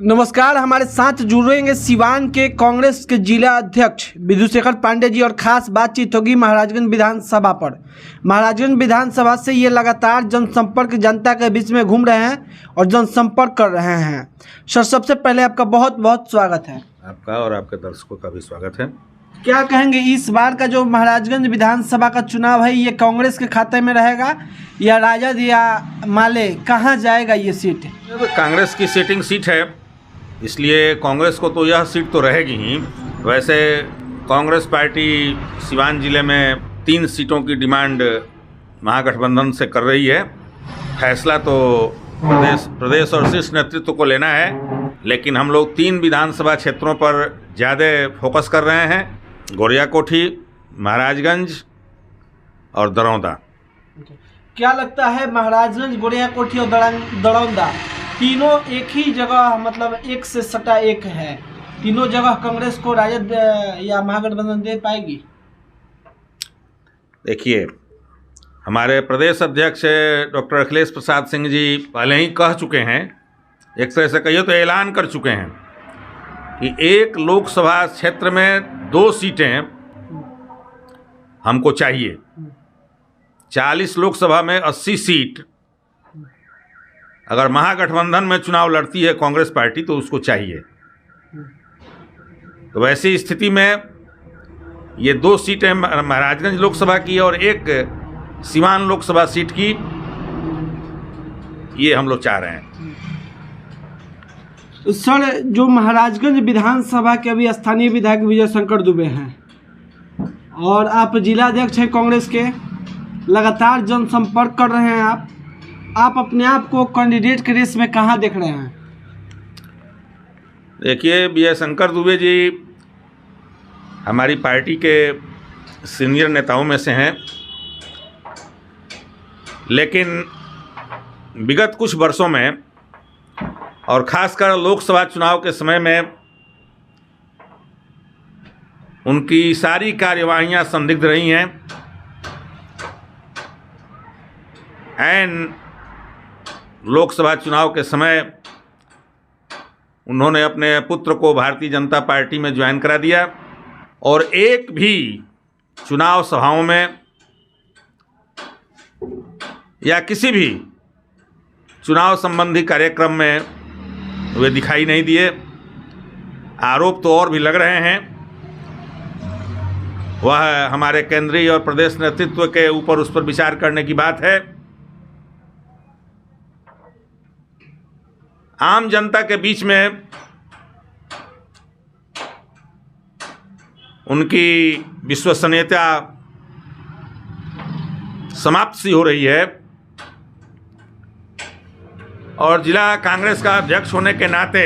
नमस्कार। हमारे साथ जुड़ेंगे सिवान के कांग्रेस के जिला अध्यक्ष विधुशेखर पांडे जी और खास बातचीत होगी महाराजगंज विधानसभा पर। महाराजगंज विधानसभा से ये लगातार जनसंपर्क जनता के बीच में घूम रहे हैं और जनसंपर्क कर रहे हैं। सर, सबसे पहले आपका बहुत बहुत स्वागत है। आपका और आपके दर्शकों का भी स्वागत है। क्या कहेंगे, इस बार का जो महाराजगंज विधानसभा का चुनाव है ये कांग्रेस के खाते में रहेगा या राजद या माले, कहाँ जाएगा ये सीट? कांग्रेस की सीटिंग सीट है, इसलिए कांग्रेस को तो यह सीट तो रहेगी ही। वैसे कांग्रेस पार्टी सिवान जिले में 3 सीटों की डिमांड महागठबंधन से कर रही है। फैसला तो प्रदेश और शीर्ष नेतृत्व को लेना है, लेकिन हम लोग 3 विधानसभा क्षेत्रों पर ज़्यादा फोकस कर रहे हैं: गोरियाकोठी, महाराजगंज और दरौंदा। क्या लगता है महाराजगंज, गोरियाकोठी और दरौंदा तीनों एक ही जगह, मतलब एक से सटा एक है, तीनों जगह कांग्रेस को राजद या महागठबंधन दे पाएगी? देखिए, हमारे प्रदेश अध्यक्ष डॉक्टर अखिलेश प्रसाद सिंह जी पहले ही कह चुके हैं, एक तरह से कहिए तो ऐलान कर चुके हैं कि एक लोकसभा क्षेत्र में 2 सीटें हमको चाहिए। 40 लोकसभा में 80 सीट अगर महागठबंधन में चुनाव लड़ती है कांग्रेस पार्टी तो उसको चाहिए। तो वैसी स्थिति में ये 2 सीटें महाराजगंज लोकसभा की और एक सिवान लोकसभा सीट की, ये हम लोग चाह रहे हैं। सर, जो महाराजगंज विधानसभा के अभी स्थानीय विधायक विजय शंकर दुबे हैं और आप जिला अध्यक्ष हैं कांग्रेस के, लगातार जनसंपर्क कर रहे हैं आप अपने आप को कैंडिडेट के रेस में कहाँ देख रहे हैं? देखिए, विजय शंकर दुबे जी हमारी पार्टी के सीनियर नेताओं में से हैं, लेकिन विगत कुछ वर्षों में और ख़ासकर लोकसभा चुनाव के समय में उनकी सारी कार्यवाहियां संदिग्ध रही हैं। ऐन लोकसभा चुनाव के समय उन्होंने अपने पुत्र को भारतीय जनता पार्टी में ज्वाइन करा दिया और एक भी चुनाव सभाओं में या किसी भी चुनाव संबंधी कार्यक्रम में वे दिखाई नहीं दिए। आरोप तो और भी लग रहे हैं, वह हमारे केंद्रीय और प्रदेश नेतृत्व के ऊपर उस पर विचार करने की बात है। आम जनता के बीच में उनकी विश्वसनीयता समाप्त सी हो रही है और जिला कांग्रेस का अध्यक्ष होने के नाते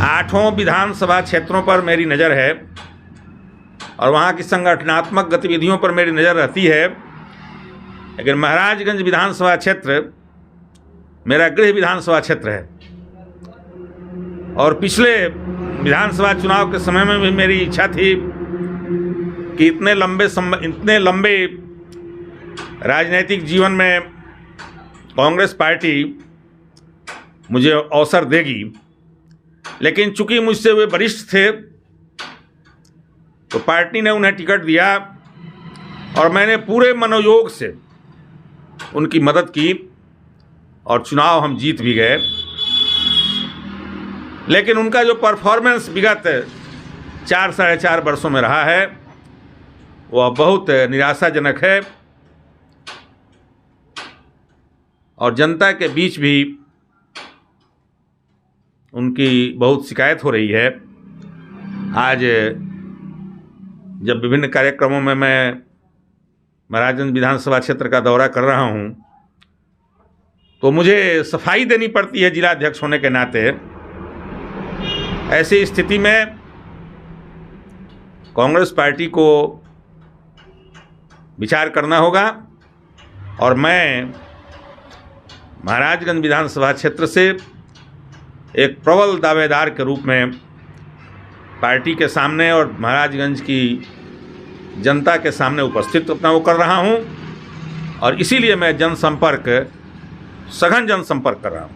8 विधानसभा क्षेत्रों पर मेरी नज़र है और वहाँ की संगठनात्मक गतिविधियों पर मेरी नज़र रहती है। लेकिन महाराजगंज विधानसभा क्षेत्र मेरा गृह विधानसभा क्षेत्र है और पिछले विधानसभा चुनाव के समय में भी मेरी इच्छा थी कि इतने लंबे राजनीतिक जीवन में कांग्रेस पार्टी मुझे अवसर देगी, लेकिन चूंकि मुझसे वे वरिष्ठ थे तो पार्टी ने उन्हें टिकट दिया और मैंने पूरे मनोयोग से उनकी मदद की और चुनाव हम जीत भी गए। लेकिन उनका जो परफॉर्मेंस विगत 4 साढ़े 4 वर्षों में रहा है वह बहुत निराशाजनक है और जनता के बीच भी उनकी बहुत शिकायत हो रही है। आज जब विभिन्न कार्यक्रमों में मैं महाराजगंज विधानसभा क्षेत्र का दौरा कर रहा हूं तो मुझे सफाई देनी पड़ती है जिला अध्यक्ष होने के नाते। ऐसी स्थिति में कांग्रेस पार्टी को विचार करना होगा और मैं महाराजगंज विधानसभा क्षेत्र से एक प्रबल दावेदार के रूप में पार्टी के सामने और महाराजगंज की जनता के सामने उपस्थित अपना वो कर रहा हूं और इसीलिए मैं सघन जनसंपर्क कर रहा हूँ।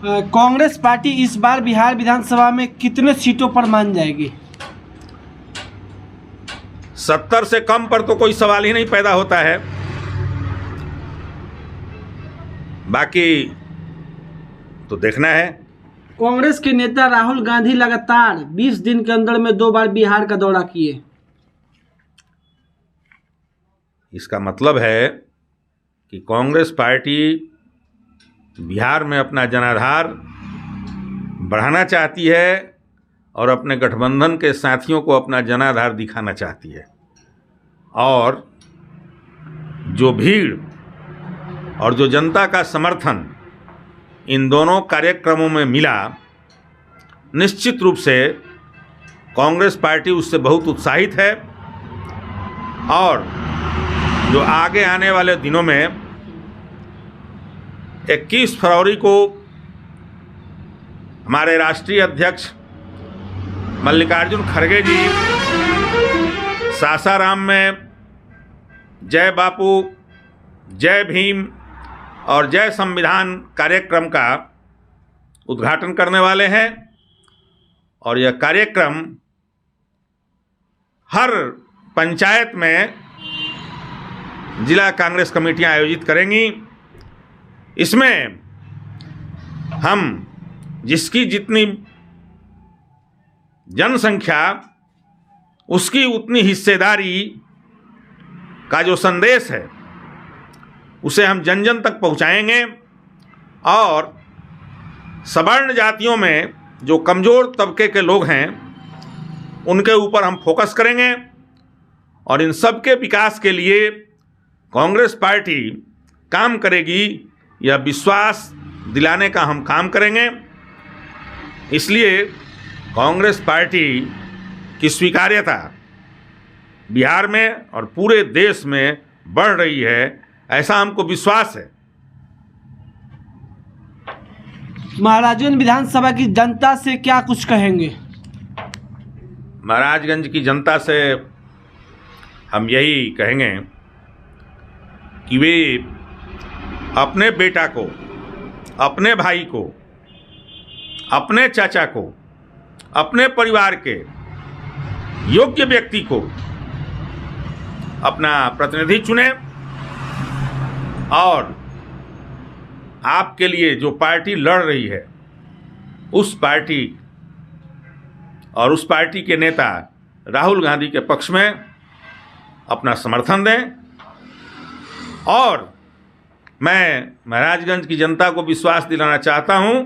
कांग्रेस पार्टी इस बार बिहार विधानसभा में कितने सीटों पर मान जाएगी? 70 से कम पर तो कोई सवाल ही नहीं पैदा होता है। बाकी तो देखना है। कांग्रेस के नेता राहुल गांधी लगातार 20 दिन के अंदर में 2 बार बिहार का दौरा किए। इसका मतलब है कि कांग्रेस पार्टी बिहार में अपना जनाधार बढ़ाना चाहती है और अपने गठबंधन के साथियों को अपना जनाधार दिखाना चाहती है। और जो भीड़ और जो जनता का समर्थन इन दोनों कार्यक्रमों में मिला, निश्चित रूप से कांग्रेस पार्टी उससे बहुत उत्साहित है। और जो आगे आने वाले दिनों में 21 फरवरी को हमारे राष्ट्रीय अध्यक्ष मल्लिकार्जुन खड़गे जी सासाराम में जय बापू, जय भीम और जय संविधान कार्यक्रम का उद्घाटन करने वाले हैं। और यह कार्यक्रम हर पंचायत में जिला कांग्रेस कमेटियां आयोजित करेंगी। इसमें हम जिसकी जितनी जनसंख्या उसकी उतनी हिस्सेदारी का जो संदेश है उसे हम जन जन तक पहुंचाएंगे। और सवर्ण जातियों में जो कमज़ोर तबके के लोग हैं उनके ऊपर हम फोकस करेंगे। और इन सब के विकास के लिए कांग्रेस पार्टी काम करेगी, यह विश्वास दिलाने का हम काम करेंगे। इसलिए कांग्रेस पार्टी की स्वीकार्यता बिहार में और पूरे देश में बढ़ रही है, ऐसा हमको विश्वास है। महाराजगंज विधानसभा की जनता से क्या कुछ कहेंगे? महाराजगंज की जनता से हम यही कहेंगे कि वे अपने बेटा को, अपने भाई को, अपने चाचा को, अपने परिवार के योग्य व्यक्ति को अपना प्रतिनिधि चुने। और आपके लिए जो पार्टी लड़ रही है उस पार्टी और उस पार्टी के नेता राहुल गांधी के पक्ष में अपना समर्थन दें। और मैं महाराजगंज की जनता को विश्वास दिलाना चाहता हूं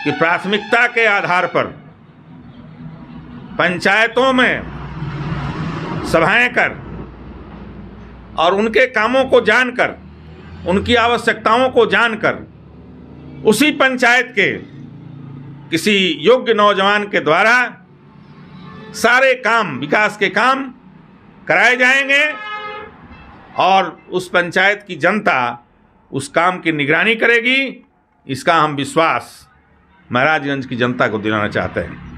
कि प्राथमिकता के आधार पर पंचायतों में सभाएं कर और उनके कामों को जानकर, उनकी आवश्यकताओं को जानकर उसी पंचायत के किसी योग्य नौजवान के द्वारा सारे काम, विकास के काम कराए जाएंगे। और उस पंचायत की जनता उस काम की निगरानी करेगी। इसका हम विश्वास महाराजगंज की जनता को दिलाना चाहते हैं।